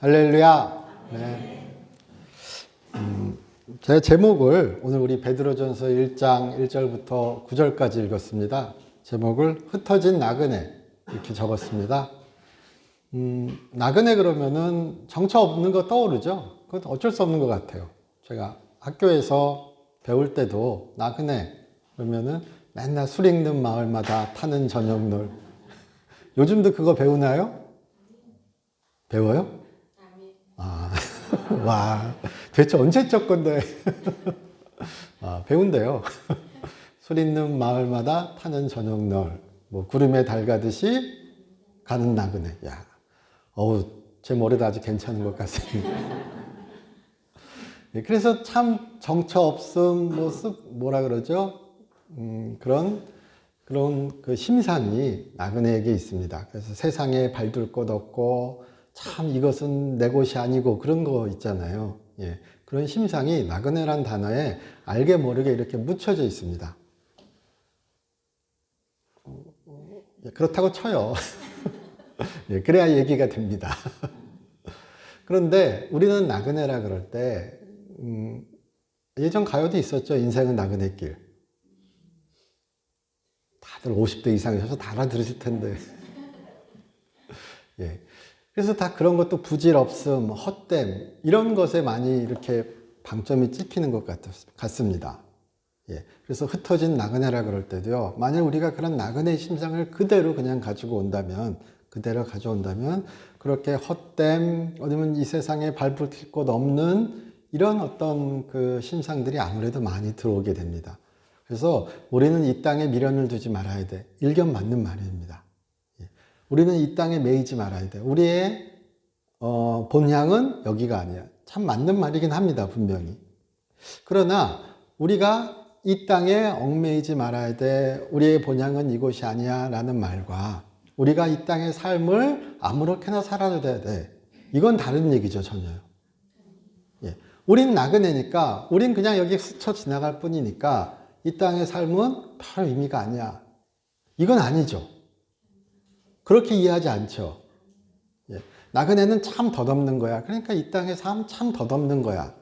할렐루야. 네. 제 제목을 오늘 우리 베드로전서 1장 1절부터 9절까지 읽었습니다. 제목을 흩어진 나그네 이렇게 적었습니다. 나그네 그러면은 정처 없는 거 떠오르죠? 그건 어쩔 수 없는 것 같아요. 제가 학교에서 배울 때도 나그네 그러면은 맨날 술 읽는 마을마다 타는 저녁놀. 요즘도 그거 배우나요? 배워요? 아, 와, 대체 언제적 건데. 아, 배운대요. 술 있는 마을마다 타는 저녁널, 뭐, 구름에 달 가듯이 가는 나그네. 야, 어우, 제 머리도 아주 괜찮은 것 같습니다. 예, 그래서 참 정처 없음, 뭐라 그러죠? 그런 그 심상이 나그네에게 있습니다. 그래서 세상에 발둘 곳 없고, 참 이것은 내 곳이 아니고 그런 거 있잖아요. 예, 그런 심상이 나그네란 단어에 알게 모르게 이렇게 묻혀져 있습니다. 예, 그렇다고 쳐요. 예, 그래야 얘기가 됩니다. 그런데 우리는 나그네라 그럴 때 예전 가요도 있었죠. 인생은 나그네길. 다들 50대 이상이셔서 다 알아들으실 텐데. 예. 그래서 다 그런 것도 부질없음, 헛됨 이런 것에 많이 이렇게 방점이 찍히는 것 같습니다. 예. 그래서 흩어진 나그네라 그럴 때도요. 만약 우리가 그런 나그네 심상을 그대로 그냥 가지고 온다면, 그대로 가져온다면 그렇게 헛됨, 어디면 이 세상에 발붙일 곳 없는 이런 어떤 그 심상들이 아무래도 많이 들어오게 됩니다. 그래서 우리는 이 땅에 미련을 두지 말아야 돼. 일견 맞는 말입니다. 우리는 이 땅에 매이지 말아야 돼. 우리의 본향은 여기가 아니야. 참 맞는 말이긴 합니다, 분명히. 그러나 우리가 이 땅에 얽매이지 말아야 돼. 우리의 본향은 이곳이 아니야 라는 말과 우리가 이 땅의 삶을 아무렇게나 살아도 돼. 이건 다른 얘기죠, 전혀요. 예. 우린 나그네니까, 우린 그냥 여기 스쳐 지나갈 뿐이니까 이 땅의 삶은 별 의미가 아니야. 이건 아니죠. 그렇게 이해하지 않죠. 예. 나그네는 참 덧없는 거야. 그러니까 이 땅의 삶 참 덧없는 거야.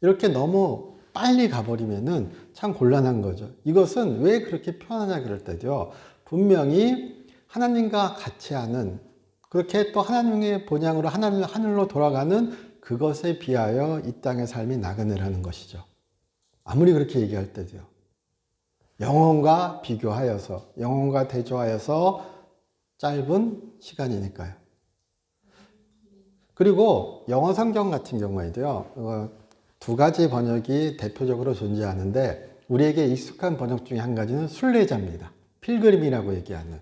이렇게 너무 빨리 가버리면은 참 곤란한 거죠. 이것은 왜 그렇게 표현하냐 그럴 때도요. 분명히 하나님과 같이 하는 그렇게 또 하나님의 본향으로 하늘로 돌아가는 그것에 비하여 이 땅의 삶이 나그네라는 것이죠. 아무리 그렇게 얘기할 때도요. 영혼과 비교하여서 영혼과 대조하여서 짧은 시간이니까요. 그리고 영어 성경 같은 경우에도요. 두 가지 번역이 대표적으로 존재하는데 우리에게 익숙한 번역 중에 한 가지는 순례자입니다. 필그림이라고 얘기하는.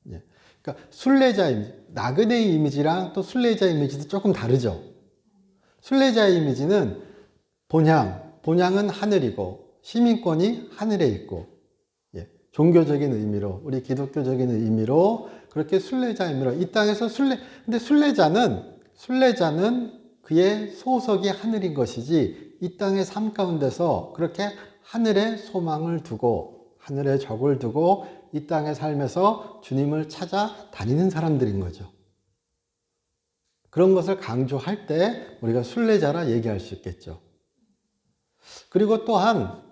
예. 그러니까 순례자 이미지, 나그네의 이미지랑 또 순례자 이미지도 조금 다르죠. 순례자의 이미지는 본향은 하늘이고 시민권이 하늘에 있고 예. 종교적인 의미로 우리 기독교적인 의미로 그렇게 순례자 의미로 이 땅에서 근데 순례자는 그의 소속이 하늘인 것이지 이 땅의 삶 가운데서 그렇게 하늘에 소망을 두고 하늘에 적을 두고 이 땅의 삶에서 주님을 찾아 다니는 사람들인 거죠. 그런 것을 강조할 때 우리가 순례자라 얘기할 수 있겠죠. 그리고 또한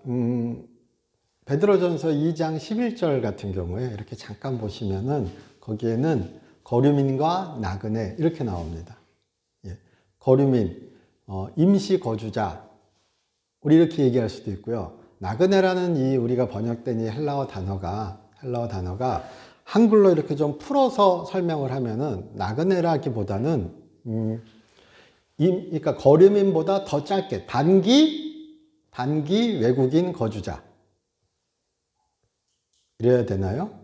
베드로전서 2장 11절 같은 경우에 이렇게 잠깐 보시면은 거기에는 거류민과 나그네 이렇게 나옵니다. 예. 거류민, 임시 거주자 우리 이렇게 얘기할 수도 있고요. 나그네라는 이 우리가 번역된 이 헬라어 단어가 한글로 이렇게 좀 풀어서 설명을 하면은 나그네라기보다는 그러니까 거류민보다 더 짧게 단기 외국인 거주자 이래야 되나요?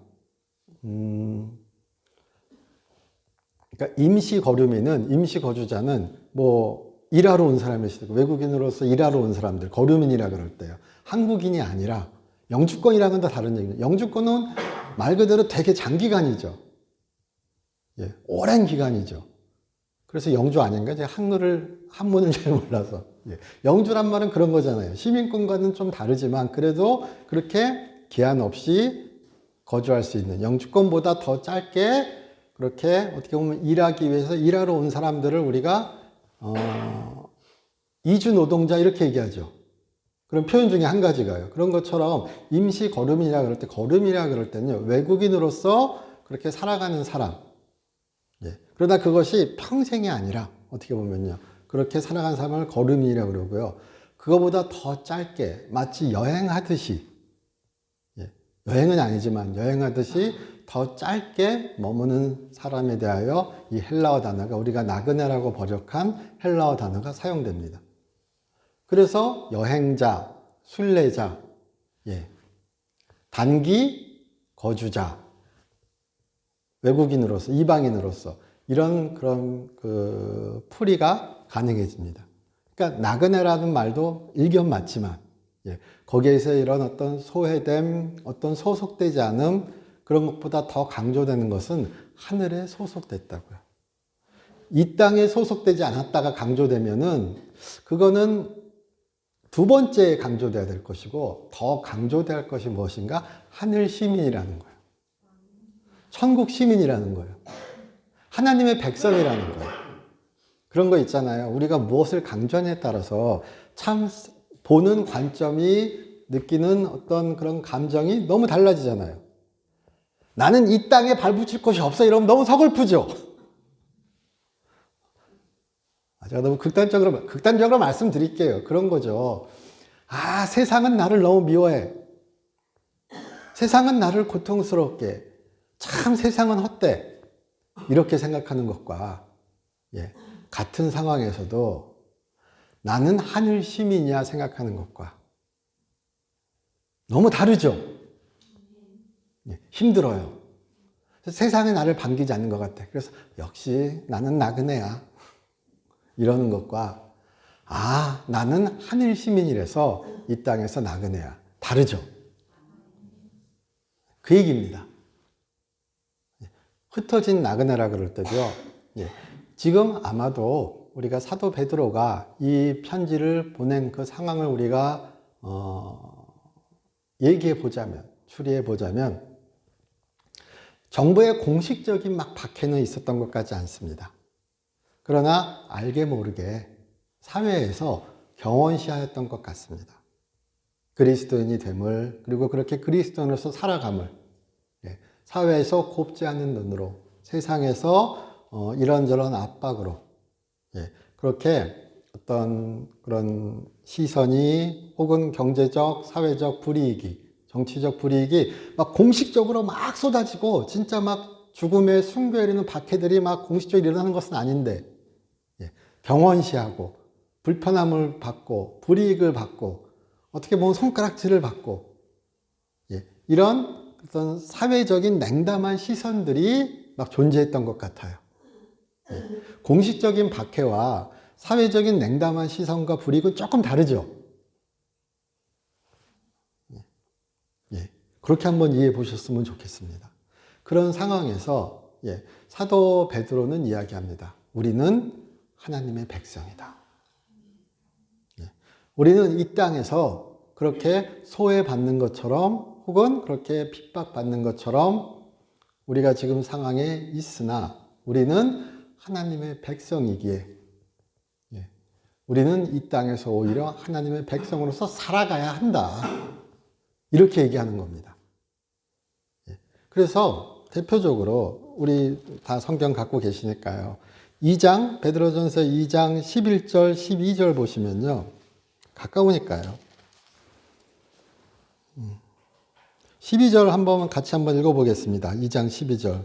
그러니까 임시 거주자는 뭐 일하러 온 사람일 수도 있고 외국인으로서 일하러 온 사람들 거류민이라 그럴 때요. 한국인이 아니라 영주권이랑은 또 다른 얘기예요. 영주권은 말 그대로 되게 장기간이죠. 예, 오랜 기간이죠. 그래서 영주 아닌가? 제가 한문을 잘 몰라서. 예, 영주란 말은 그런 거잖아요. 시민권과는 좀 다르지만 그래도 그렇게 기한 없이 거주할 수 있는 영주권보다 더 짧게 그렇게 어떻게 보면 일하기 위해서 일하러 온 사람들을 우리가 이주 노동자 이렇게 얘기하죠. 그런 표현 중에 한 가지가요. 그런 것처럼 임시 거름이라 그럴 때, 거름이라 그럴 때는요, 외국인으로서 그렇게 살아가는 사람. 예. 그러나 그것이 평생이 아니라 어떻게 보면요, 그렇게 살아가는 사람을 거름이라고 그러고요. 그거보다 더 짧게 마치 여행하듯이, 예. 여행은 아니지만 여행하듯이 더 짧게 머무는 사람에 대하여 이 헬라어 단어가, 우리가 나그네라고 번역한 헬라어 단어가 사용됩니다. 그래서 여행자, 순례자, 예. 단기 거주자, 외국인으로서, 이방인으로서 이런 그런 그 풀이가 가능해집니다. 그러니까 나그네라는 말도 일견 맞지만, 예. 거기에서 이런 어떤 소외됨, 어떤 소속되지 않음, 그런 것보다 더 강조되는 것은 하늘에 소속됐다고요. 이 땅에 소속되지 않았다가 강조되면은 그거는 두 번째 강조돼야 될 것이고, 더 강조될 것이 무엇인가? 하늘 시민이라는 거예요. 천국 시민이라는 거예요. 하나님의 백성이라는 거예요. 그런 거 있잖아요. 우리가 무엇을 강조하냐에 따라서 참 보는 관점이, 느끼는 어떤 그런 감정이 너무 달라지잖아요. 나는 이 땅에 발붙일 곳이 없어 이러면 너무 서글프죠. 제가 너무 극단적으로 말씀드릴게요. 그런 거죠. 아, 세상은 나를 너무 미워해. 세상은 나를 고통스럽게. 참 세상은 헛돼. 이렇게 생각하는 것과, 예, 같은 상황에서도 나는 하늘 시민이야 생각하는 것과 너무 다르죠. 예, 힘들어요. 세상에 나를 반기지 않는 것 같아. 그래서 역시 나는 나그네야. 이러는 것과, 아, 나는 하늘 시민이라서 이 땅에서 나그네야. 다르죠. 그 얘기입니다. 흩어진 나그네라 그럴 때도요. 예, 지금 아마도 우리가 사도 베드로가 이 편지를 보낸 그 상황을 우리가 얘기해 보자면, 추리해 보자면, 정부의 공식적인 막 박해는 있었던 것 같지 않습니다. 그러나 알게 모르게 사회에서 경원시하였던 것 같습니다. 그리스도인이 됨을, 그리고 그렇게 그리스도인으로서 살아감을, 사회에서 곱지 않은 눈으로, 세상에서 이런저런 압박으로, 그렇게 어떤 그런 시선이, 혹은 경제적, 사회적 불이익이, 정치적 불이익이 막 공식적으로 막 쏟아지고 진짜 막 죽음의 순교해리는 박해들이 막 공식적으로 일어나는 것은 아닌데, 경원시하고 불편함을 받고 불이익을 받고 어떻게 보면 손가락질을 받고, 이런 어떤 사회적인 냉담한 시선들이 막 존재했던 것 같아요. 공식적인 박해와 사회적인 냉담한 시선과 불이익은 조금 다르죠. 그렇게 한번 이해해 보셨으면 좋겠습니다. 그런 상황에서 사도 베드로는 이야기합니다. 우리는 하나님의 백성이다. 우리는 이 땅에서 그렇게 소외받는 것처럼, 혹은 그렇게 핍박받는 것처럼 우리가 지금 상황에 있으나 우리는 하나님의 백성이기에, 우리는 이 땅에서 오히려 하나님의 백성으로서 살아가야 한다. 이렇게 얘기하는 겁니다. 그래서 대표적으로 우리 다 성경 갖고 계시니까요. 2장, 베드로전서 2장 11절, 12절 보시면요. 가까우니까요. 12절 같이 한번 읽어보겠습니다. 2장 12절.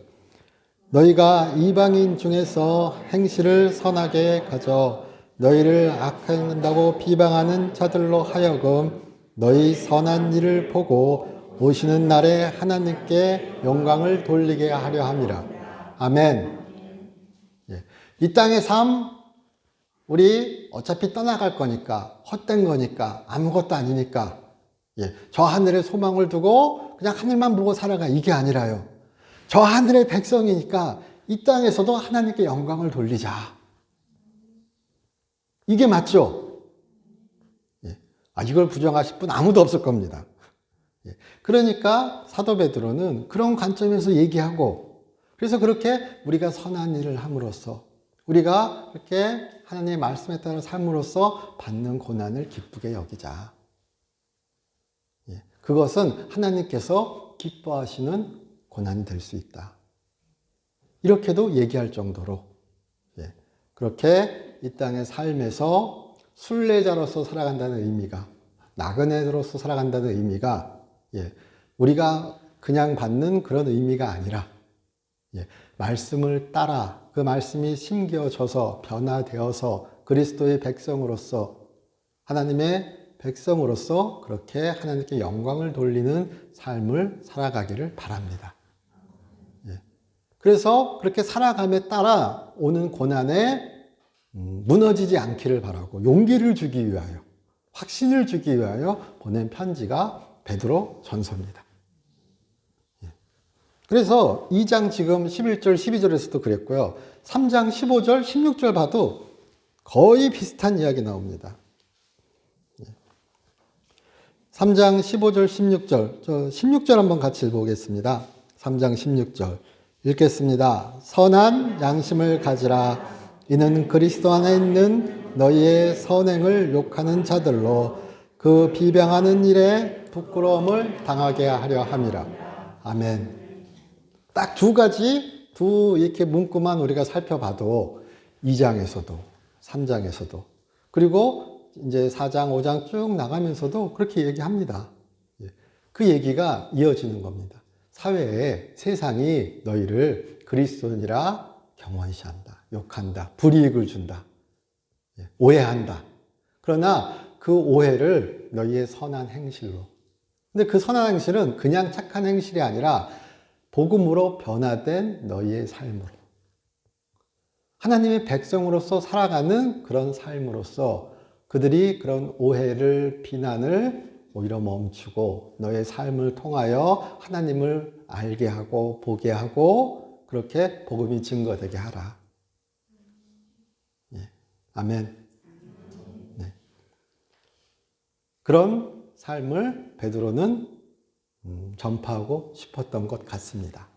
너희가 이방인 중에서 행실을 선하게 가져 너희를 악행한다고 비방하는 자들로 하여금 너희 선한 일을 보고 오시는 날에 하나님께 영광을 돌리게 하려 함이라. 아멘. 이 땅의 삶, 우리 어차피 떠나갈 거니까, 헛된 거니까, 아무것도 아니니까, 저 하늘에 소망을 두고 그냥 하늘만 보고 살아가. 이게 아니라요. 저 하늘의 백성이니까 이 땅에서도 하나님께 영광을 돌리자. 이게 맞죠? 이걸 부정하실 분 아무도 없을 겁니다. 그러니까 사도 베드로는 그런 관점에서 얘기하고, 그래서 그렇게 우리가 선한 일을 함으로써, 우리가 그렇게 하나님의 말씀에 따라 삶으로써 받는 고난을 기쁘게 여기자. 그것은 하나님께서 기뻐하시는 고난이 될 수 있다. 이렇게도 얘기할 정도로, 그렇게 이 땅의 삶에서 순례자로서 살아간다는 의미가, 나그네로서 살아간다는 의미가, 우리가 그냥 받는 그런 의미가 아니라, 말씀을 따라 그 말씀이 심겨져서 변화되어서 그리스도의 백성으로서, 하나님의 백성으로서 그렇게 하나님께 영광을 돌리는 삶을 살아가기를 바랍니다. 그래서 그렇게 살아감에 따라 오는 고난에 무너지지 않기를 바라고 용기를 주기 위하여, 확신을 주기 위하여 보낸 편지가 베드로 전서입니다. 그래서 2장 지금 11절, 12절에서도 그랬고요. 3장 15절, 16절 봐도 거의 비슷한 이야기 나옵니다. 3장 15절, 16절, 16절 한번 같이 읽어보겠습니다. 3장 16절 읽겠습니다. 선한 양심을 가지라. 이는 그리스도 안에 있는 너희의 선행을 욕하는 자들로 그 비방하는 일에 부끄러움을 당하게 하려 함이라. 아멘. 딱 두 가지, 이렇게 문구만 우리가 살펴봐도 2장에서도, 3장에서도, 그리고 이제 4장, 5장 쭉 나가면서도 그렇게 얘기합니다. 그 얘기가 이어지는 겁니다. 사회에 세상이 너희를 그리스도인이라 경원시한다, 욕한다, 불이익을 준다, 오해한다. 그러나 그 오해를 너희의 선한 행실로. 근데 그 선한 행실은 그냥 착한 행실이 아니라 복음으로 변화된 너희의 삶으로. 하나님의 백성으로서 살아가는 그런 삶으로서 그들이 그런 오해를, 비난을 오히려 멈추고 너의 삶을 통하여 하나님을 알게 하고 보게 하고 그렇게 복음이 증거되게 하라. 아멘. 네. 그런 삶을 베드로는 전파하고 싶었던 것 같습니다.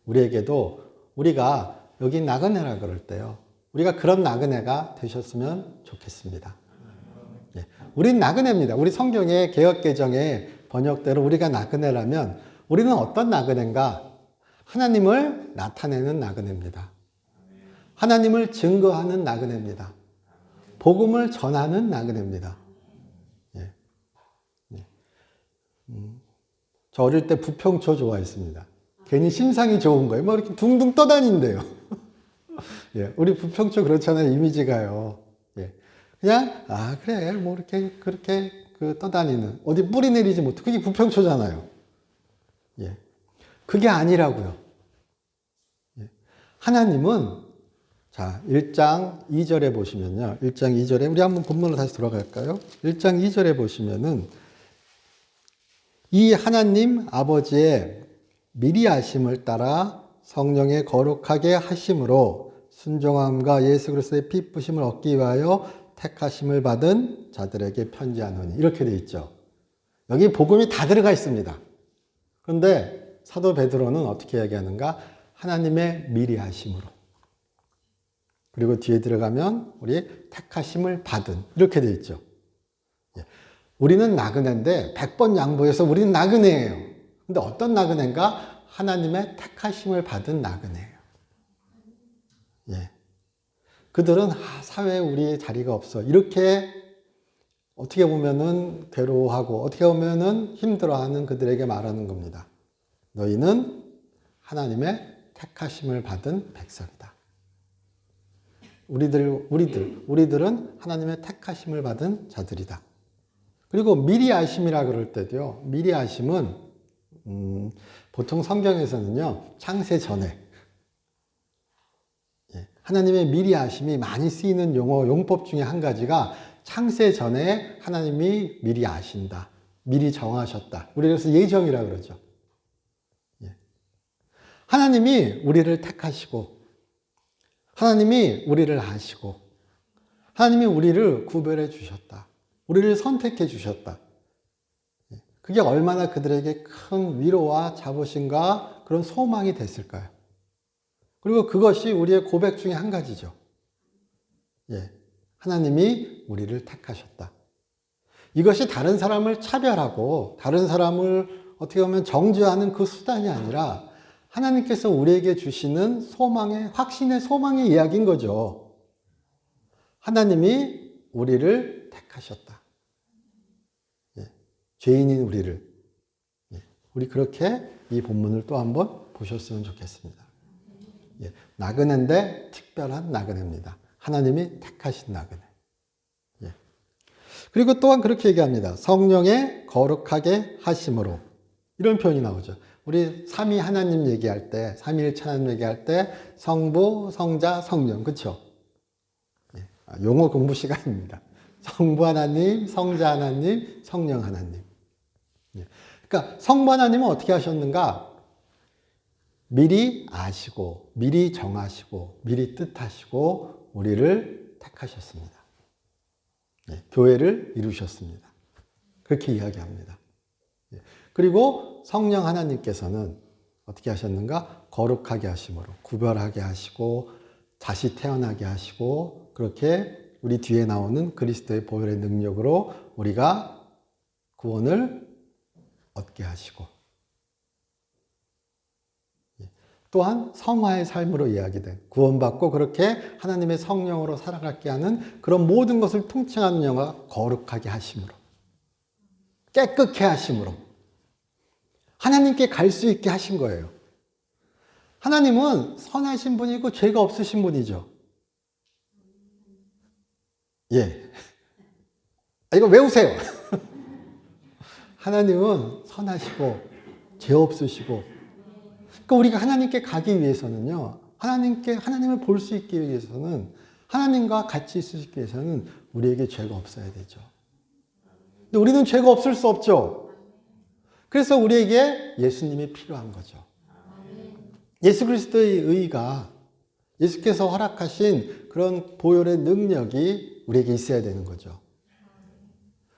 우리에게도, 우리가 여기 나그네라 그럴 때요, 우리가 그런 나그네가 되셨으면 좋겠습니다. 우린 나그네입니다. 우리 성경의 개역개정의 번역대로 우리가 나그네라면 우리는 어떤 나그네인가? 하나님을 나타내는 나그네입니다. 하나님을 증거하는 나그네입니다. 복음을 전하는 나그네입니다. 저 어릴 때 부평초 좋아했습니다. 괜히 심상이 좋은 거예요. 뭐 이렇게 둥둥 떠다닌대요. 우리 부평초 그렇잖아요. 이미지가요. 그냥, 그래. 뭐 이렇게, 그렇게 떠다니는. 어디 뿌리 내리지 못해. 그게 부평초잖아요. 그게 아니라고요. 하나님은, 자, 1장 2절에 보시면요. 1장 2절에, 우리 한번 본문으로 다시 돌아갈까요? 1장 2절에 보시면은, 이 하나님 아버지의 미리 하심을 따라 성령의 거룩하게 하심으로 순종함과 예수 그리스도의 피 부심을 얻기 위하여 택하심을 받은 자들에게 편지하노니, 이렇게 돼 있죠. 여기 복음이 다 들어가 있습니다. 그런데 사도 베드로는 어떻게 얘기하는가? 하나님의 미리 하심으로. 그리고 뒤에 들어가면 우리 택하심을 받은, 이렇게 돼 있죠. 우리는 나그네인데 100번 양보해서 우리는 나그네예요. 근데 어떤 나그네인가? 하나님의 택하심을 받은 나그네예요. 그들은 사회에 우리의 자리가 없어. 이렇게 어떻게 보면은 괴로워하고 어떻게 보면은 힘들어하는 그들에게 말하는 겁니다. 너희는 하나님의 택하심을 받은 백성이다. 우리들은 하나님의 택하심을 받은 자들이다. 그리고 미리 아심이라 그럴 때도요. 미리 아심은 보통 성경에서는요. 창세 전에 하나님의 미리 아심이 많이 쓰이는 용법 중에 한 가지가 창세 전에 하나님이 미리 아신다. 미리 정하셨다. 우리 그래서 예정이라 그러죠. 하나님이 우리를 택하시고 하나님이 우리를 아시고 하나님이 우리를 구별해 주셨다. 우리를 선택해 주셨다. 그게 얼마나 그들에게 큰 위로와 자부심과 그런 소망이 됐을까요? 그리고 그것이 우리의 고백 중에 한 가지죠. 예. 하나님이 우리를 택하셨다. 이것이 다른 사람을 차별하고 다른 사람을 어떻게 보면 정죄하는 그 수단이 아니라 하나님께서 우리에게 주시는 소망의, 확신의 소망의 이야기인 거죠. 하나님이 우리를 택하셨다. 예. 죄인인 우리를. 예. 우리 그렇게 이 본문을 또 한번 보셨으면 좋겠습니다. 예. 나그네인데 특별한 나그네입니다. 하나님이 택하신 나그네. 예. 그리고 또한 그렇게 얘기합니다. 성령의 거룩하게 하심으로. 이런 표현이 나오죠. 우리 삼위 하나님 얘기할 때, 삼위일체 하나님 얘기할 때 성부, 성자, 성령. 그렇죠? 예. 용어 공부 시간입니다. 성부 하나님, 성자 하나님, 성령 하나님. 예. 그러니까 성부 하나님은 어떻게 하셨는가? 미리 아시고, 미리 정하시고, 미리 뜻하시고 우리를 택하셨습니다. 예. 교회를 이루셨습니다. 그렇게 이야기합니다. 예. 그리고 성령 하나님께서는 어떻게 하셨는가? 거룩하게 하심으로, 구별하게 하시고, 다시 태어나게 하시고, 그렇게 우리 뒤에 나오는 그리스도의 보혈의 능력으로 우리가 구원을 얻게 하시고, 또한 성화의 삶으로 이야기된, 구원받고 그렇게 하나님의 성령으로 살아가게 하는 그런 모든 것을 통칭하는 영어가 거룩하게 하심으로, 깨끗게 하심으로, 하나님께 갈 수 있게 하신 거예요. 하나님은 선하신 분이고 죄가 없으신 분이죠. 예. 이거 외우세요. 하나님은 선하시고 죄 없으시고, 그러니까 우리가 하나님께 가기 위해서는요, 하나님을 볼 수 있기 위해서는, 하나님과 같이 있을 수 있기 위해서는 우리에게 죄가 없어야 되죠. 근데 우리는 죄가 없을 수 없죠. 그래서 우리에게 예수님이 필요한 거죠. 예수 그리스도의 의가, 예수께서 허락하신 그런 보혈의 능력이 우리에게 있어야 되는 거죠.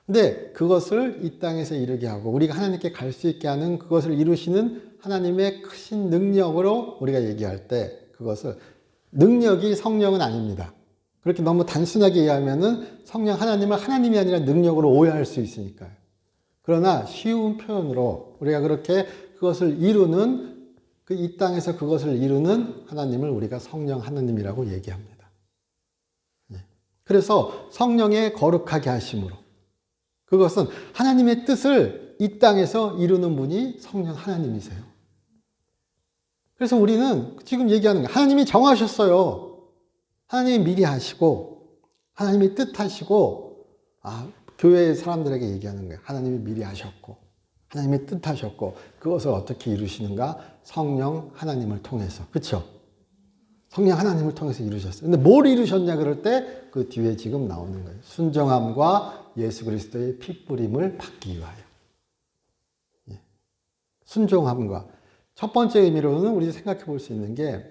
근데 그것을 이 땅에서 이루게 하고 우리가 하나님께 갈 수 있게 하는 그것을 이루시는 하나님의 크신 능력으로 우리가 얘기할 때, 그것을, 능력이 성령은 아닙니다. 그렇게 너무 단순하게 이해하면은 성령 하나님을 하나님이 아니라 능력으로 오해할 수 있으니까요. 그러나 쉬운 표현으로 우리가 그렇게 그것을 이루는, 이 땅에서 그것을 이루는 하나님을 우리가 성령 하나님이라고 얘기합니다. 그래서 성령의 거룩하게 하심으로, 그것은 하나님의 뜻을 이 땅에서 이루는 분이 성령 하나님이세요. 그래서 우리는 지금 얘기하는 거예요. 하나님이 정하셨어요. 하나님이 미리 하시고, 하나님이 뜻하시고, 교회 사람들에게 얘기하는 거예요. 하나님이 미리 하셨고, 하나님이 뜻하셨고, 그것을 어떻게 이루시는가? 성령 하나님을 통해서. 그렇죠? 성령 하나님을 통해서 이루셨어요. 근데 뭘 이루셨냐 그럴 때 그 뒤에 지금 나오는 거예요. 순정함과 예수 그리스도의 핏부림을 받기 위하여. 예. 순종함과. 첫 번째 의미로는 우리 생각해 볼 수 있는 게,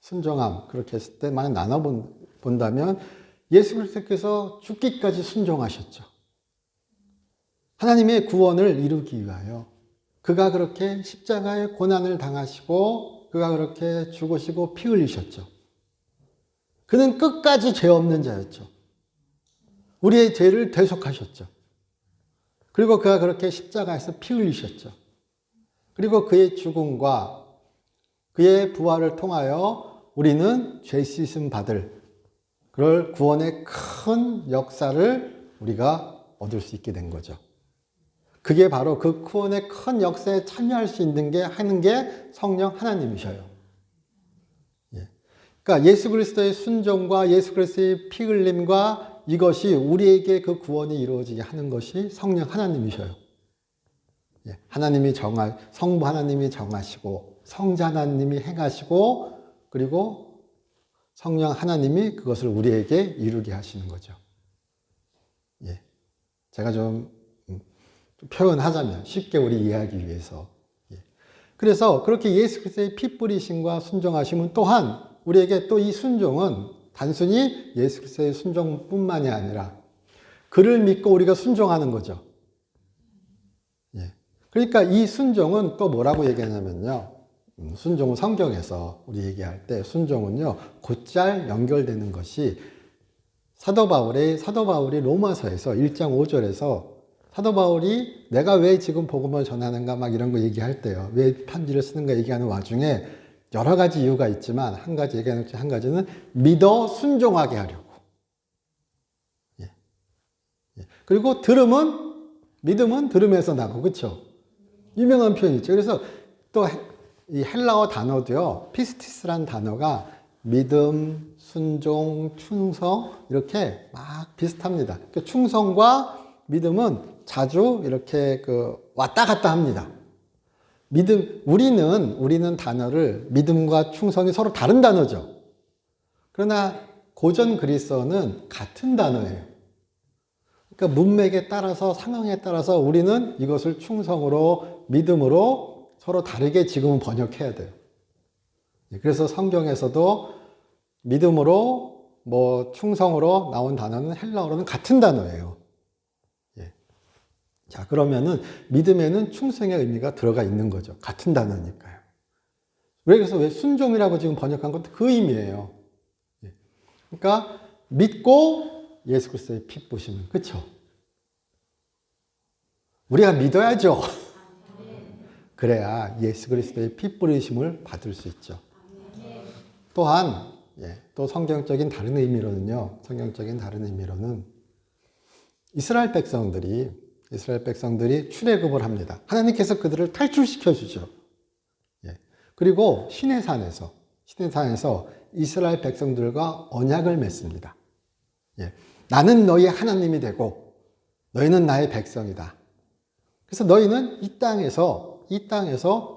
순종함, 그렇게 했을 때 만약 나눠본다면 예수 그리스도께서 죽기까지 순종하셨죠. 하나님의 구원을 이루기 위하여 그가 그렇게 십자가의 고난을 당하시고 그가 그렇게 죽으시고 피 흘리셨죠. 그는 끝까지 죄 없는 자였죠. 우리의 죄를 대속하셨죠. 그리고 그가 그렇게 십자가에서 피 흘리셨죠. 그리고 그의 죽음과 그의 부활을 통하여 우리는 죄 씻음 받을 그럴 구원의 큰 역사를 우리가 얻을 수 있게 된 거죠. 그게 바로 그 구원의 큰 역사에 참여할 수 있는 하는 게 성령 하나님이셔요. 예. 그러니까 예수 그리스도의 순종과 예수 그리스도의 피 흘림과 이것이 우리에게 그 구원이 이루어지게 하는 것이 성령 하나님이셔요. 예. 성부 하나님이 정하시고, 성자 하나님이 행하시고, 그리고 성령 하나님이 그것을 우리에게 이루게 하시는 거죠. 예. 제가 좀 표현하자면, 쉽게 우리 이해하기 위해서. 그래서 그렇게 예수 그리스도의 피 뿌리심과 순종하심은 또한 우리에게 또 이 순종은 단순히 예수 그리스도의 순종뿐만이 아니라 그를 믿고 우리가 순종하는 거죠. 그러니까 이 순종은 또 뭐라고 얘기하냐면요. 순종은 성경에서 우리 얘기할 때 순종은요, 곧잘 연결되는 것이 사도 바울이 로마서에서 1장 5절에서 사도 바울이 내가 왜 지금 복음을 전하는가 막 이런 거 얘기할 때요. 왜 편지를 쓰는가 얘기하는 와중에 여러 가지 이유가 있지만 한 가지 얘기하는 한 가지는 믿어 순종하게 하려고. 예. 예. 그리고 믿음은 들음에서 나고, 그렇죠? 유명한 표현이죠. 그래서 또 이 헬라어 단어도요, 피스티스라는 단어가 믿음, 순종, 충성 이렇게 막 비슷합니다. 그러니까 충성과 믿음은 자주 이렇게 왔다 갔다 합니다. 우리는 단어를 믿음과 충성이 서로 다른 단어죠. 그러나 고전 그리스어는 같은 단어예요. 그러니까 문맥에 따라서 상황에 따라서 우리는 이것을 충성으로 믿음으로 서로 다르게 지금은 번역해야 돼요. 그래서 성경에서도 믿음으로 충성으로 나온 단어는 헬라어로는 같은 단어예요. 예. 자, 그러면은 믿음에는 충성의 의미가 들어가 있는 거죠. 같은 단어니까요. 그래서 왜 순종이라고 지금 번역한 것도 그 의미예요. 예. 그러니까 믿고 예수 그리스도의 피 부으시면, 그렇죠? 우리가 믿어야죠. 그래야 예수 그리스도의 피 뿌리심을 받을 수 있죠. 또한 또 성경적인 다른 의미로는 이스라엘 백성들이 출애굽을 합니다. 하나님께서 그들을 탈출시켜 주죠. 그리고 시내산에서 이스라엘 백성들과 언약을 맺습니다. 나는 너희의 하나님이 되고 너희는 나의 백성이다. 그래서 너희는 이 땅에서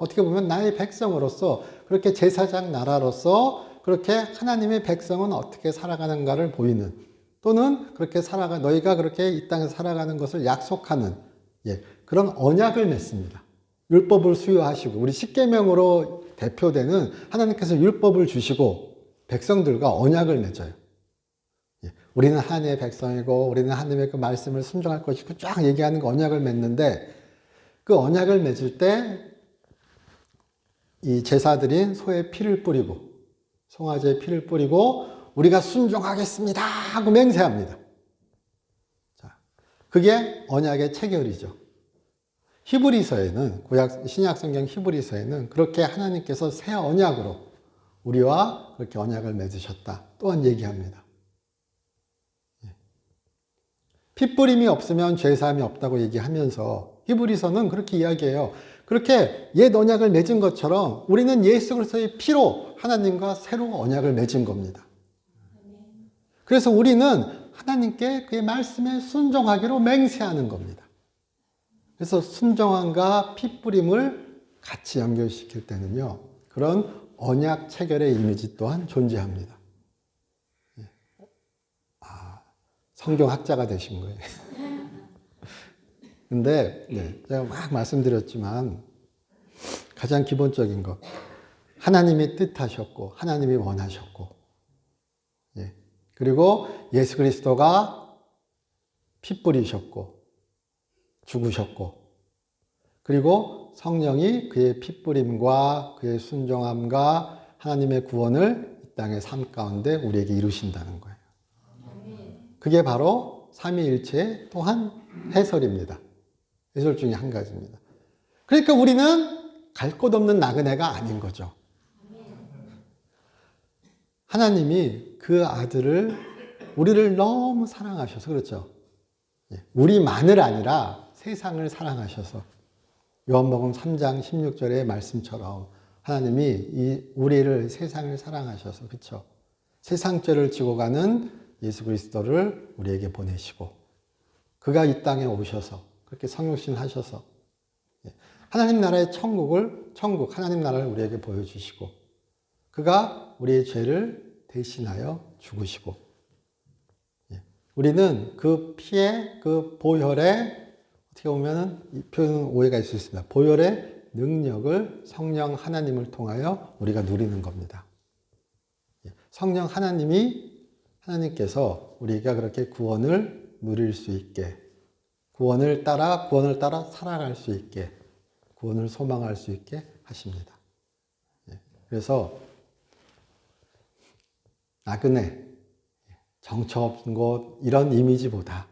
어떻게 보면 나의 백성으로서 그렇게 제사장 나라로서 그렇게 하나님의 백성은 어떻게 살아가는가를 보이는, 또는 너희가 그렇게 이 땅에서 살아가는 것을 약속하는 그런 언약을 맺습니다. 율법을 수여하시고 우리 십계명으로 대표되는 하나님께서 율법을 주시고 백성들과 언약을 맺어요. 우리는 하나님의 백성이고 우리는 하나님의 그 말씀을 순종할 것이고 쫙 얘기하는 그 언약을 맺는데, 그 언약을 맺을 때 이 제사들인 소의 피를 뿌리고 송아지의 피를 뿌리고 우리가 순종하겠습니다 하고 맹세합니다. 자, 그게 언약의 체결이죠. 히브리서에는, 신약 성경 히브리서에는 그렇게 하나님께서 새 언약으로 우리와 그렇게 언약을 맺으셨다 또한 얘기합니다. 핏뿌림이 없으면 죄사함이 없다고 얘기하면서 히브리서는 그렇게 이야기해요. 그렇게 옛 언약을 맺은 것처럼 우리는 예수 그리스도의 피로 하나님과 새로운 언약을 맺은 겁니다. 그래서 우리는 하나님께 그의 말씀에 순종하기로 맹세하는 겁니다. 그래서 순종함과 핏뿌림을 같이 연결시킬 때는요, 그런 언약 체결의 이미지 또한 존재합니다. 성경학자가 되신 거예요. 근데 제가 막 말씀드렸지만 가장 기본적인 것, 하나님이 뜻하셨고 하나님이 원하셨고, 그리고 예수 그리스도가 피 뿌리셨고 죽으셨고, 그리고 성령이 그의 피 뿌림과 그의 순종함과 하나님의 구원을 이 땅의 삶 가운데 우리에게 이루신다는 거예요. 그게 바로 삼위일체의 또 한 해설입니다. 해설 중에 한 가지입니다. 그러니까 우리는 갈 곳 없는 나그네가 아닌 거죠. 하나님이 그 아들을, 우리를 너무 사랑하셔서, 그렇죠? 우리만을 아니라 세상을 사랑하셔서, 요한복음 3장 16절의 말씀처럼 하나님이 우리를, 세상을 사랑하셔서, 그렇죠? 세상 죄를 지고 가는 예수 그리스도를 우리에게 보내시고, 그가 이 땅에 오셔서 그렇게 성육신 하셔서 하나님 나라의 하나님 나라를 우리에게 보여주시고, 그가 우리의 죄를 대신하여 죽으시고, 우리는 그 피의 그 보혈의, 어떻게 보면 이 표현은 오해가 있을 수 있습니다. 보혈의 능력을 성령 하나님을 통하여 우리가 누리는 겁니다. 성령 하나님께서 우리가 그렇게 구원을 누릴 수 있게, 구원을 따라 살아갈 수 있게, 구원을 소망할 수 있게 하십니다. 그래서 나그네, 정처 없는 곳 이런 이미지보다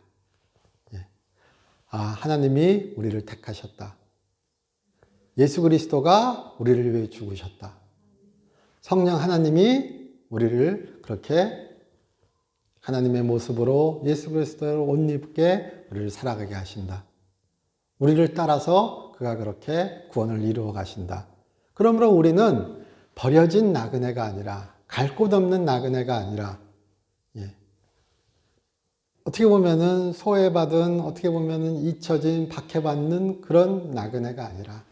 하나님이 우리를 택하셨다. 예수 그리스도가 우리를 위해 죽으셨다. 성령 하나님이 우리를 그렇게 하나님의 모습으로 예수 그리스도를 옷 입게 우리를 살아가게 하신다. 우리를 따라서 그가 그렇게 구원을 이루어 가신다. 그러므로 우리는 버려진 나그네가 아니라 갈 곳 없는 나그네가 아니라 어떻게 보면은 소외받은 어떻게 보면은 잊혀진 박해받는 그런 나그네가 아니라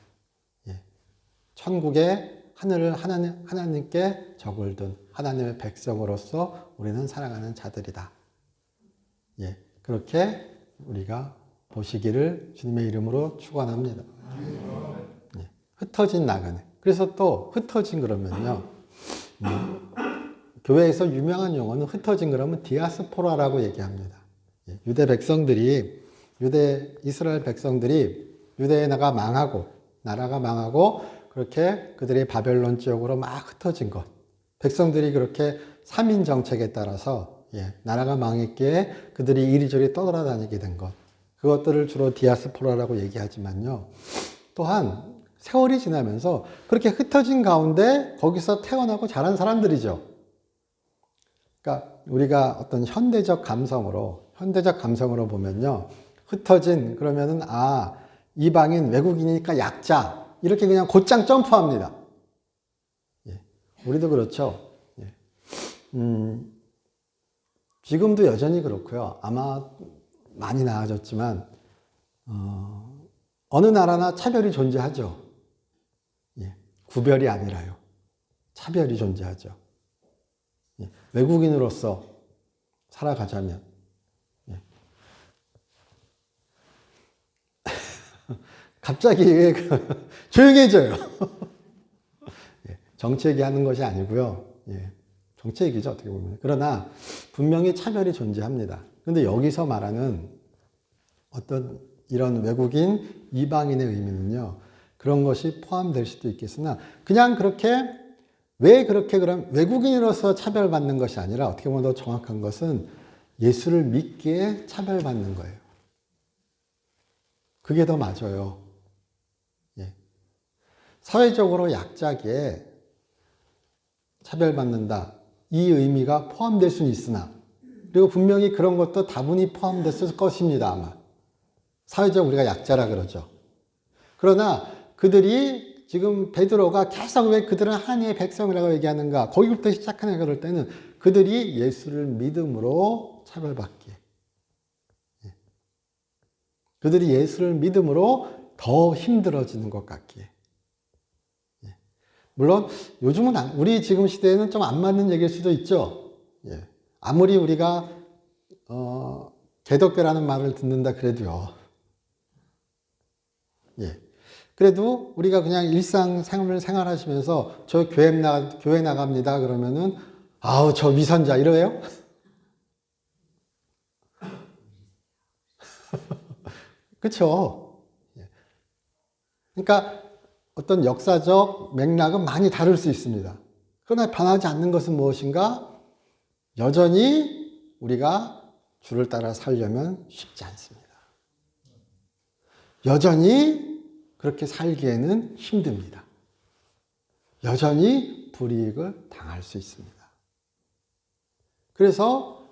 천국의 하늘을 하나님께 적을 둔 하나님의 백성으로서 우리는 살아가는 자들이다. 그렇게 우리가 보시기를 주님의 이름으로 축원합니다. 흩어진 나그네. 그래서 또 흩어진 그러면요. 교회에서 유명한 용어는 흩어진 그러면 디아스포라라고 얘기합니다. 이스라엘 백성들이 유대에 나라가 망하고 그렇게 그들이 바벨론 지역으로 막 흩어진 것. 백성들이 그렇게 3인 정책에 따라서 나라가 망했기에 그들이 이리저리 떠돌아다니게 된 것. 그것들을 주로 디아스포라라고 얘기하지만요. 또한 세월이 지나면서 그렇게 흩어진 가운데 거기서 태어나고 자란 사람들이죠. 그러니까 우리가 어떤 현대적 감성으로 보면요. 흩어진 그러면은 이방인 외국인이니까 약자 이렇게 그냥 곧장 점프합니다. 우리도 그렇죠. 지금도 여전히 그렇고요. 아마 많이 나아졌지만 어느 나라나 차별이 존재하죠. 구별이 아니라요. 차별이 존재하죠. 외국인으로서 살아가자면 갑자기 왜 조용해져요? 정치 얘기하는 것이 아니고요. 정치 얘기죠, 어떻게 보면. 그러나 분명히 차별이 존재합니다. 그런데 여기서 말하는 어떤 이런 외국인, 이방인의 의미는요. 그런 것이 포함될 수도 있겠으나 그냥 그렇게 왜 그렇게 그럼 외국인으로서 차별받는 것이 아니라 어떻게 보면 더 정확한 것은 예수를 믿기에 차별받는 거예요. 그게 더 맞아요. 사회적으로 약자기에 차별받는다. 이 의미가 포함될 수는 있으나 그리고 분명히 그런 것도 다분히 포함됐을 것입니다. 아마. 사회적 우리가 약자라 그러죠. 그러나 그들이 지금 베드로가 계속 왜 그들은 하나님의 백성이라고 얘기하는가. 거기부터 시작하는 그럴 때는 그들이 예수를 믿음으로 차별받기에. 그들이 예수를 믿음으로 더 힘들어지는 것 같기에. 물론 요즘은 우리 지금 시대에는 좀 안 맞는 얘기일 수도 있죠. 아무리 우리가 개독교라는 말을 듣는다 그래도요. 그래도 우리가 그냥 일상생활을 생활하시면서 저 교회 나갑니다 그러면은 아우 저 위선자 이래요? 그렇죠. 그러니까 어떤 역사적 맥락은 많이 다를 수 있습니다. 그러나 변하지 않는 것은 무엇인가? 여전히 우리가 주를 따라 살려면 쉽지 않습니다. 여전히 그렇게 살기에는 힘듭니다. 여전히 불이익을 당할 수 있습니다. 그래서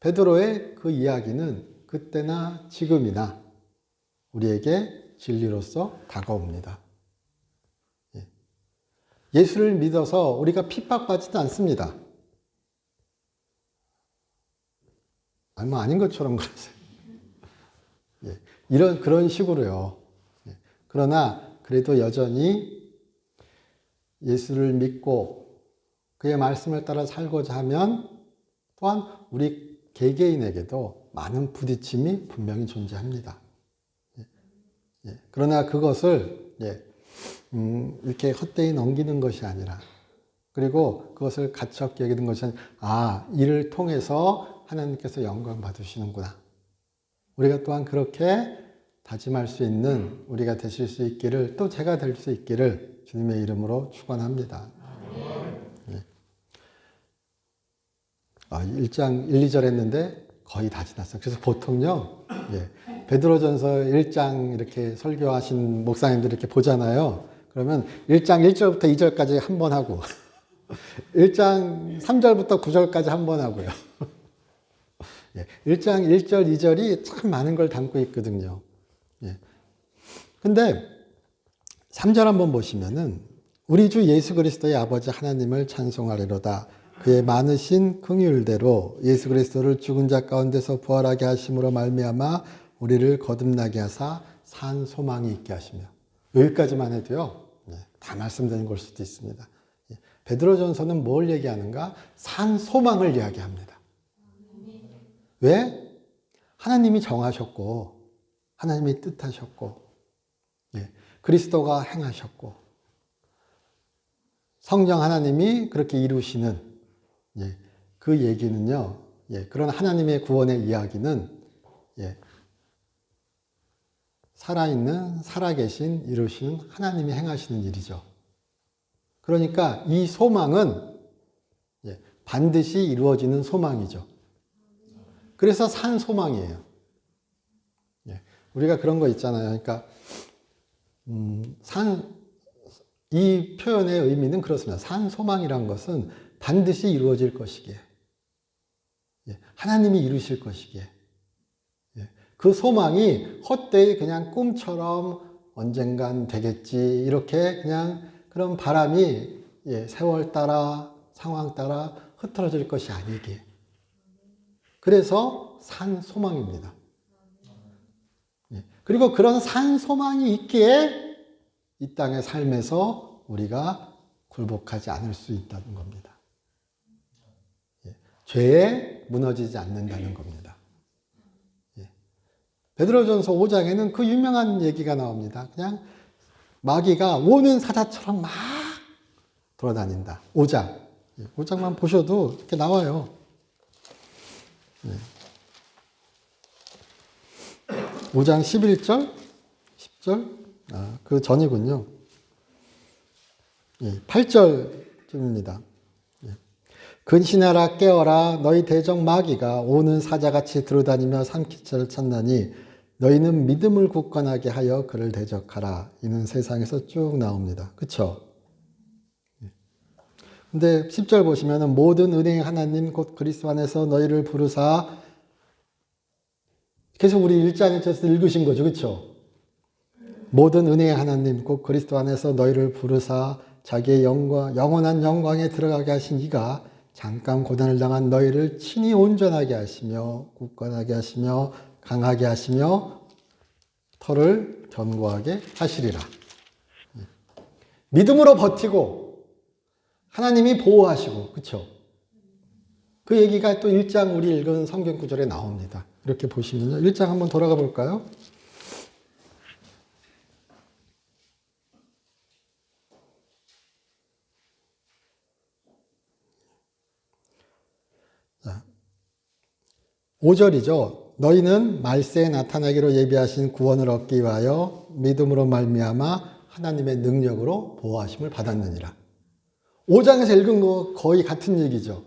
베드로의 그 이야기는 그때나 지금이나 우리에게 진리로서 다가옵니다. 예수를 믿어서 우리가 핍박받지도 않습니다. 얼마 아닌 것처럼 그러세요. 그런 식으로요. 그러나 그래도 여전히 예수를 믿고 그의 말씀을 따라 살고자 하면 또한 우리 개개인에게도 많은 부딪힘이 분명히 존재합니다. 그러나 그것을 이렇게 헛되이 넘기는 것이 아니라 그리고 그것을 가치없게 여기는 것이 아니라 이를 통해서 하나님께서 영광 받으시는구나. 우리가 또한 그렇게 다짐할 수 있는 우리가 되실 수 있기를 또 제가 될 수 있기를 주님의 이름으로 축원합니다. 1장 1, 2절 했는데 거의 다 지났어요. 그래서 보통요, 베드로전서 1장 이렇게 설교하신 목사님들 이렇게 보잖아요. 그러면 1장 1절부터 2절까지 한 번 하고, 1장 3절부터 9절까지 한 번 하고요. 1장 1절, 2절이 참 많은 걸 담고 있거든요. 근데 3절 한번 보시면은, 우리 주 예수 그리스도의 아버지 하나님을 찬송하리로다. 그의 많으신 긍휼대로 예수 그리스도를 죽은 자 가운데서 부활하게 하심으로 말미암아 우리를 거듭나게 하사 산 소망이 있게 하시며. 여기까지만 해도요, 다 말씀드린 걸 수도 있습니다. 베드로전서는 뭘 얘기하는가? 산 소망을 이야기합니다. 왜? 하나님이 정하셨고, 하나님이 뜻하셨고, 그리스도가 행하셨고, 성령 하나님이 그렇게 이루시는 그 얘기는요, 그런 하나님의 구원의 이야기는 살아있는, 살아계신, 이루시는 하나님이 행하시는 일이죠. 그러니까 이 소망은 반드시 이루어지는 소망이죠. 그래서 산 소망이에요. 우리가 그런 거 있잖아요. 그러니까 이 표현의 의미는 그렇습니다. 산 소망이란 것은 반드시 이루어질 것이기에, 하나님이 이루실 것이기에, 그 소망이 헛되이 그냥 꿈처럼 언젠간 되겠지, 이렇게 그냥 그런 바람이 세월 따라, 상황 따라 흐트러질 것이 아니기에. 그래서 산 소망입니다. 그리고 그런 산 소망이 있기에 이 땅의 삶에서 우리가 굴복하지 않을 수 있다는 겁니다. 죄에 무너지지 않는다는 겁니다. 베드로전서 5장에는 그 유명한 얘기가 나옵니다. 그냥 마귀가 오는 사자처럼 막 돌아다닌다. 5장. 5장만 보셔도 이렇게 나와요. 5장 11절, 10절, 그 전이군요. 8절쯤입니다. 근신하라 깨어라 너희 대적 마귀가 오는 사자같이 들어다니며 삼키처를 찾나니 너희는 믿음을 굳건하게 하여 그를 대적하라. 이는 세상에서 쭉 나옵니다. 그쵸? 근데 10절 보시면은 모든 은혜의 하나님 곧 그리스도 안에서 너희를 부르사, 계속 우리 1장 1절에서 읽으신 거죠. 그쵸? 모든 은혜의 하나님 곧 그리스도 안에서 너희를 부르사 자기의 영원한 영광에 들어가게 하신 이가 잠깐 고난을 당한 너희를 친히 온전하게 하시며 굳건하게 하시며 강하게 하시며 터를 견고하게 하시리라. 믿음으로 버티고 하나님이 보호하시고, 그렇죠? 그 얘기가 또 1장 우리 읽은 성경 구절에 나옵니다. 이렇게 보시면요. 1장 한번 돌아가 볼까요? 자, 5절이죠. 너희는 말세에 나타나기로 예비하신 구원을 얻기 위하여 믿음으로 말미암아 하나님의 능력으로 보호하심을 받았느니라. 5장에서 읽은 거 거의 같은 얘기죠.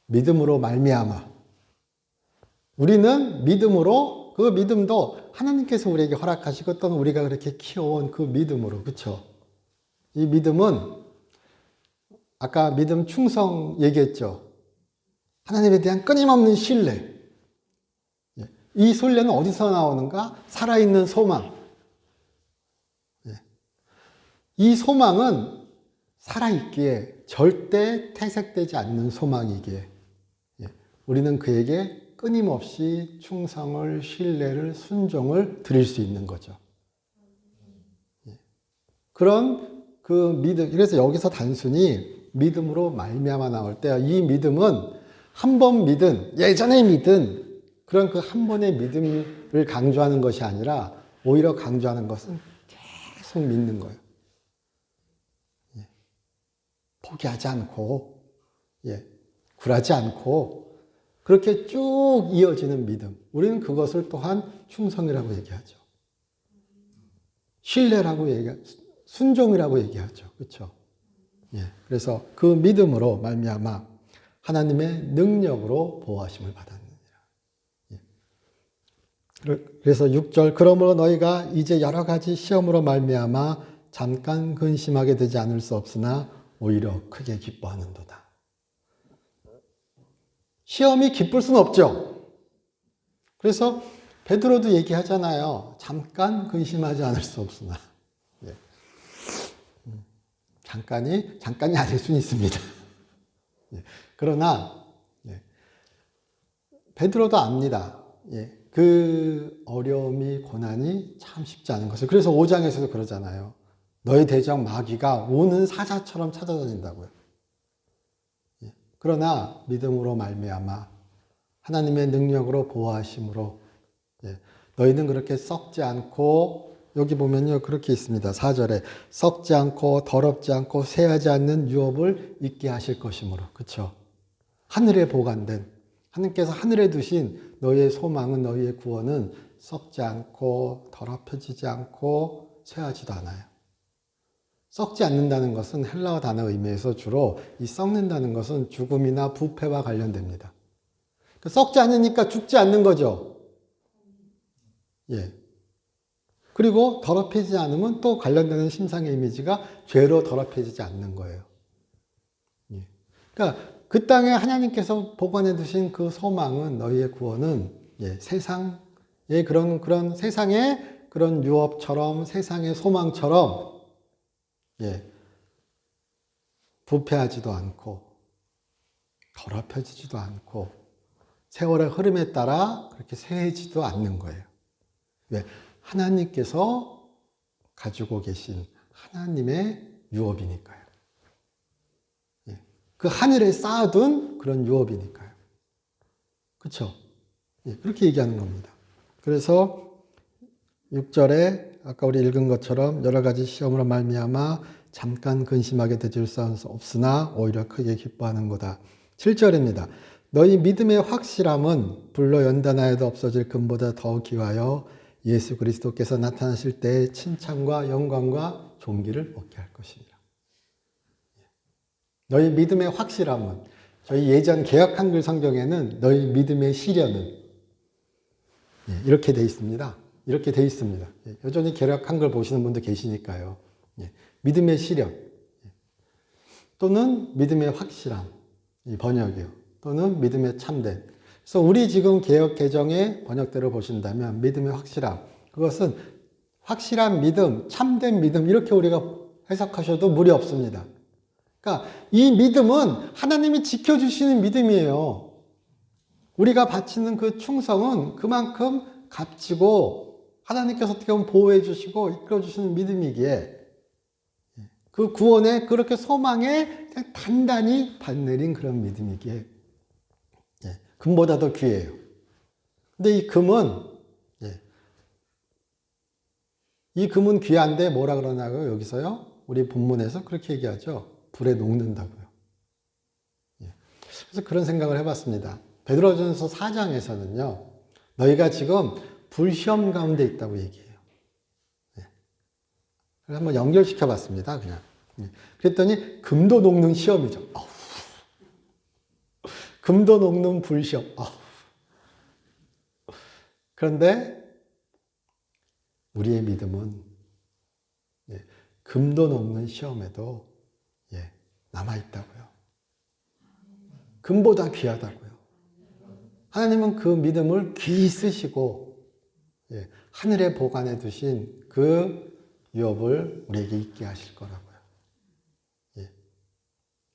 믿음으로 말미암아. 우리는 믿음으로, 그 믿음도 하나님께서 우리에게 허락하시고 또는 우리가 그렇게 키워온 그 믿음으로, 그렇죠? 이 믿음은 아까 믿음 충성 얘기했죠. 하나님에 대한 끊임없는 신뢰. 이 신뢰는 어디서 나오는가? 살아있는 소망. 이 소망은 살아있기에 절대 퇴색되지 않는 소망이기에 우리는 그에게 끊임없이 충성을, 신뢰를, 순종을 드릴 수 있는 거죠. 그런 그 믿음, 그래서 여기서 단순히 믿음으로 말미암아 나올 때 이 믿음은 한 번 믿은, 예전에 믿은 그런 그 한 번의 믿음을 강조하는 것이 아니라 오히려 강조하는 것은 계속 믿는 거예요. 포기하지 않고, 굴하지 않고, 그렇게 쭉 이어지는 믿음. 우리는 그것을 또한 충성이라고 얘기하죠. 신뢰라고 얘기하죠. 순종이라고 얘기하죠. 그렇죠? 그래서 그 믿음으로 말미암아 하나님의 능력으로 보호하심을 받았느니라. 예. 그래서 6절 그러므로 너희가 이제 여러 가지 시험으로 말미암아 잠깐 근심하게 되지 않을 수 없으나 오히려 크게 기뻐하는도다. 시험이 기쁠 수는 없죠. 그래서 베드로도 얘기하잖아요. 잠깐 근심하지 않을 수 없으나. 예. 잠깐이 아닐 수는 있습니다. 예. 그러나 예. 베드로도 압니다. 예. 그 어려움이 고난이 참 쉽지 않은 것을. 그래서 5장에서도 그러잖아요. 너희 대적 마귀가 오는 사자처럼 찾아다닌다고요. 예. 그러나 믿음으로 말미암아 하나님의 능력으로 보호하심으로 예. 너희는 그렇게 썩지 않고 여기 보면요 그렇게 있습니다. 4절에 썩지 않고 더럽지 않고 쇠하지 않는 유업을 있게 하실 것이므로. 그렇죠? 하늘에 보관된 하나님께서 하늘에 두신 너희의 소망은 너희의 구원은 썩지 않고 더럽혀지지 않고 쇠하지도 않아요. 썩지 않는다는 것은 헬라어 단어 의미에서 주로 이 썩는다는 것은 죽음이나 부패와 관련됩니다. 썩지 않으니까 죽지 않는 거죠. 예. 그리고 더럽혀지지 않으면 또 관련되는 심상의 이미지가 죄로 더럽혀지지 않는 거예요. 예. 그러니까 그 땅에 하나님께서 보관해 두신 그 소망은 너희의 구원은 예, 세상의 그런 세상의 그런 유업처럼 세상의 소망처럼 예, 부패하지도 않고 더럽혀지지도 않고 세월의 흐름에 따라 그렇게 쇠해지도 않는 거예요. 왜? 하나님께서 가지고 계신 하나님의 유업이니까요. 예. 그 하늘에 쌓아둔 그런 유업이니까요. 그렇죠? 예. 그렇게 얘기하는 겁니다. 그래서 6절에 아까 우리 읽은 것처럼 여러 가지 시험으로 말미암아 잠깐 근심하게 되질 수 없으나 오히려 크게 기뻐하는 거다. 7절입니다. 너희 믿음의 확실함은 불로 연단하여도 없어질 금보다 더 귀하여 예수 그리스도께서 나타나실 때 칭찬과 영광과 존귀를 얻게 할 것입니다. 너희 믿음의 확실함은 저희 예전 개역 한글 성경에는 너희 믿음의 시련은 이렇게 돼 있습니다. 이렇게 돼 있습니다. 여전히 개역 한글 보시는 분도 계시니까요. 믿음의 시련 또는 믿음의 확실함 이 번역이요. 또는 믿음의 참된. 그래서 우리 지금 개역 개정의 번역대로 보신다면 믿음의 확실함. 그것은 확실한 믿음, 참된 믿음 이렇게 우리가 해석하셔도 무리 없습니다. 그러니까 이 믿음은 하나님이 지켜주시는 믿음이에요. 우리가 바치는 그 충성은 그만큼 값지고 하나님께서 어떻게 보면 보호해 주시고 이끌어 주시는 믿음이기에 그 구원에 그렇게 소망에 단단히 받내린 그런 믿음이기에 금보다 더 귀해요. 근데 이 금은 이 금은 귀한데 뭐라 그러냐고요? 여기서요. 우리 본문에서 그렇게 얘기하죠. 불에 녹는다고요. 그래서 그런 생각을 해봤습니다. 베드로전서 4장에서는요. 너희가 지금 불시험 가운데 있다고 얘기해요. 그래서 한번 연결시켜 봤습니다. 그냥. 그랬더니 금도 녹는 시험이죠. 금도 녹는 불시험. 그런데 우리의 믿음은 금도 녹는 시험에도 남아있다고요. 금보다 귀하다고요. 하나님은 그 믿음을 귀히 쓰시고 하늘에 보관해 두신 그 유업을 우리에게 있게 하실 거라고요.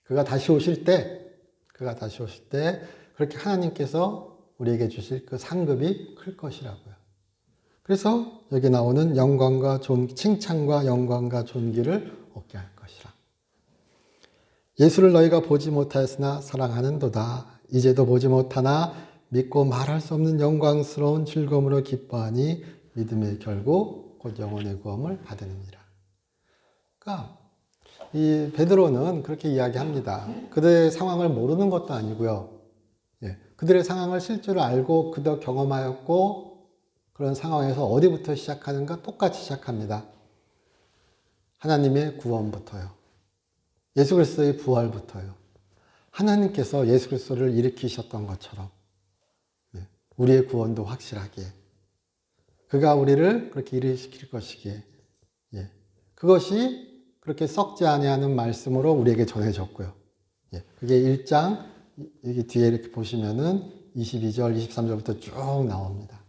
그가 다시 오실 때 그렇게 하나님께서 우리에게 주실 그 상급이 클 것이라고요. 그래서 여기 나오는 영광과 칭찬과 영광과 존귀를 얻게 할 것이라. 예수를 너희가 보지 못하였으나 사랑하는도다. 이제도 보지 못하나 믿고 말할 수 없는 영광스러운 즐거움으로 기뻐하니 믿음의 결국 곧 영혼의 구원을 받으느니라. 그러니까 이 베드로는 그렇게 이야기합니다. 그들의 상황을 모르는 것도 아니고요. 그들의 상황을 실제로 알고 그도 경험하였고 그런 상황에서 어디부터 시작하는가 똑같이 시작합니다. 하나님의 구원부터요. 예수 그리스도의 부활부터요. 하나님께서 예수 그리스도를 일으키셨던 것처럼 우리의 구원도 확실하게 그가 우리를 그렇게 일으키실 것이기에 그것이 그렇게 썩지 아니하는 말씀으로 우리에게 전해졌고요. 그게 1장 여기 뒤에 이렇게 보시면은 22절, 23절부터 쭉 나옵니다.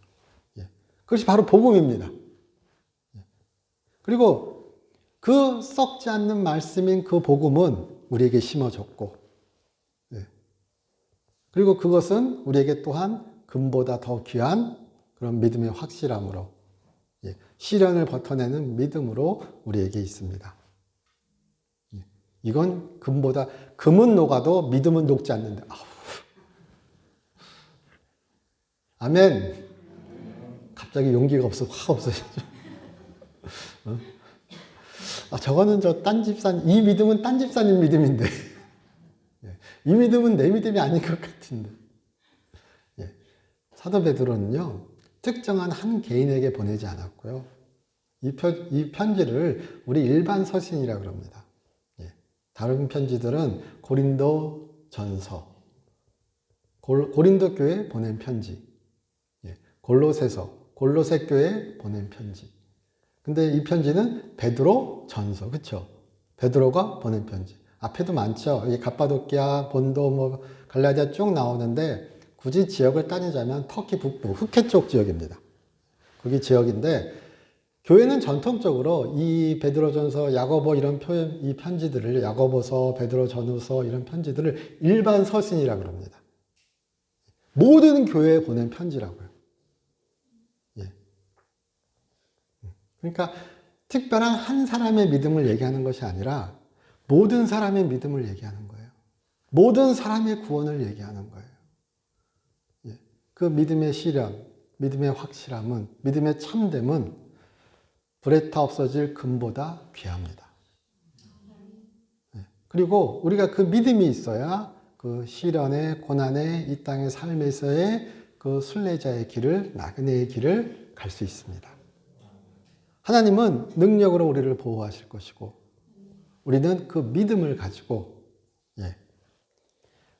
그것이 바로 복음입니다. 그리고 그 썩지 않는 말씀인 그 복음은 우리에게 심어졌고, 그리고 그것은 우리에게 또한 금보다 더 귀한 그런 믿음의 확실함으로, 시련을 버텨내는 믿음으로 우리에게 있습니다. 이건 금보다, 금은 녹아도 믿음은 녹지 않는다. 아멘. 갑자기 용기가 확 없어지죠. 저거는 딴 집사님, 이 믿음은 딴 집사님 믿음인데. 이 믿음은 내 믿음이 아닌 것 같은데. 사도 베드로는요, 특정한 한 개인에게 보내지 않았고요. 이 편지를 우리 일반 서신이라고 그럽니다. 다른 편지들은 고린도 전서, 고린도 교회에 보낸 편지, 골로새서, 골로새 교회에 보낸 편지. 근데 이 편지는 베드로 전서, 그렇죠? 베드로가 보낸 편지. 앞에도 많죠. 이 갑바도키아, 본도, 갈라디아 쭉 나오는데 굳이 지역을 따지자면 터키 북부, 흑해 쪽 지역입니다. 거기 지역인데 교회는 전통적으로 이 베드로전서, 야고보 이런 이 편지들을 야고보서, 베드로전후서 이런 편지들을 일반 서신이라고 합니다. 모든 교회에 보낸 편지라고요. 그러니까 특별한 한 사람의 믿음을 얘기하는 것이 아니라 모든 사람의 믿음을 얘기하는 거예요. 모든 사람의 구원을 얘기하는 거예요. 그 믿음의 시련, 믿음의 확실함은, 믿음의 참됨은 불에 타 없어질 금보다 귀합니다. 그리고 우리가 그 믿음이 있어야 그 시련의 고난의 이 땅의 삶에서의 그 순례자의 길을, 나그네의 길을 갈 수 있습니다. 하나님은 능력으로 우리를 보호하실 것이고 우리는 그 믿음을 가지고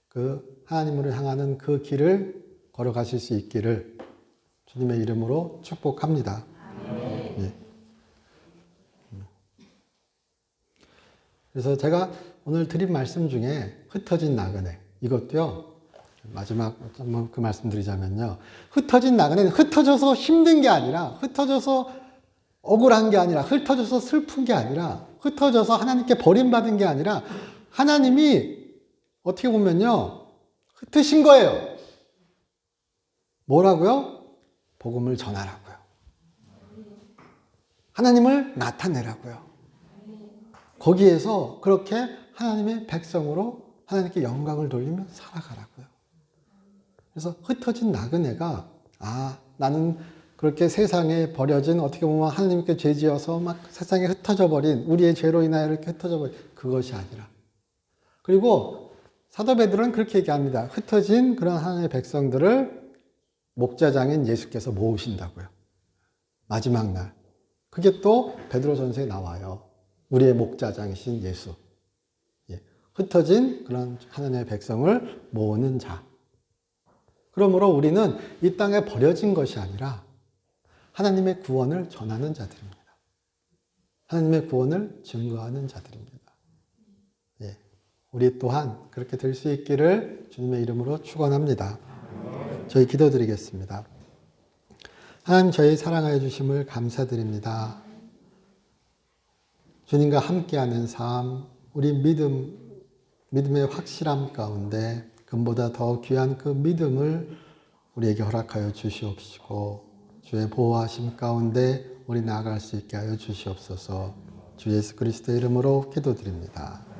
그 하나님으로 향하는 그 길을 걸어가실 수 있기를 주님의 이름으로 축복합니다. 그래서 제가 오늘 드린 말씀 중에 흩어진 나그네, 이것도요, 마지막 한번 그 말씀 드리자면요, 흩어진 나그네는 흩어져서 힘든 게 아니라, 흩어져서 억울한 게 아니라, 흩어져서 슬픈 게 아니라, 흩어져서 하나님께 버림받은 게 아니라 하나님이 어떻게 보면요, 흩으신 거예요. 뭐라고요? 복음을 전하라고요. 하나님을 나타내라고요. 거기에서 그렇게 하나님의 백성으로 하나님께 영광을 돌리며 살아가라고요. 그래서 흩어진 나그네가 나는 그렇게 세상에 버려진, 어떻게 보면 하나님께 죄지어서 막 세상에 흩어져 버린, 우리의 죄로 인하여 이렇게 흩어져 버린 그것이 아니라, 그리고 사도 베드로는 그렇게 얘기합니다. 흩어진 그런 하나님의 백성들을 목자장인 예수께서 모으신다고요. 마지막 날. 그게 또 베드로전서에 나와요. 우리의 목자장이신 예수. 흩어진 그런 하나님의 백성을 모으는 자. 그러므로 우리는 이 땅에 버려진 것이 아니라 하나님의 구원을 전하는 자들입니다. 하나님의 구원을 증거하는 자들입니다. 우리 또한 그렇게 될 수 있기를 주님의 이름으로 축원합니다. 저희 기도드리겠습니다. 하나님, 저희 사랑하여 주심을 감사드립니다. 주님과 함께하는 삶, 우리 믿음의 확실함 가운데 금보다 더 귀한 그 믿음을 우리에게 허락하여 주시옵시고, 주의 보호하심 가운데 우리 나아갈 수 있게 하여 주시옵소서. 주 예수 그리스도의 이름으로 기도드립니다.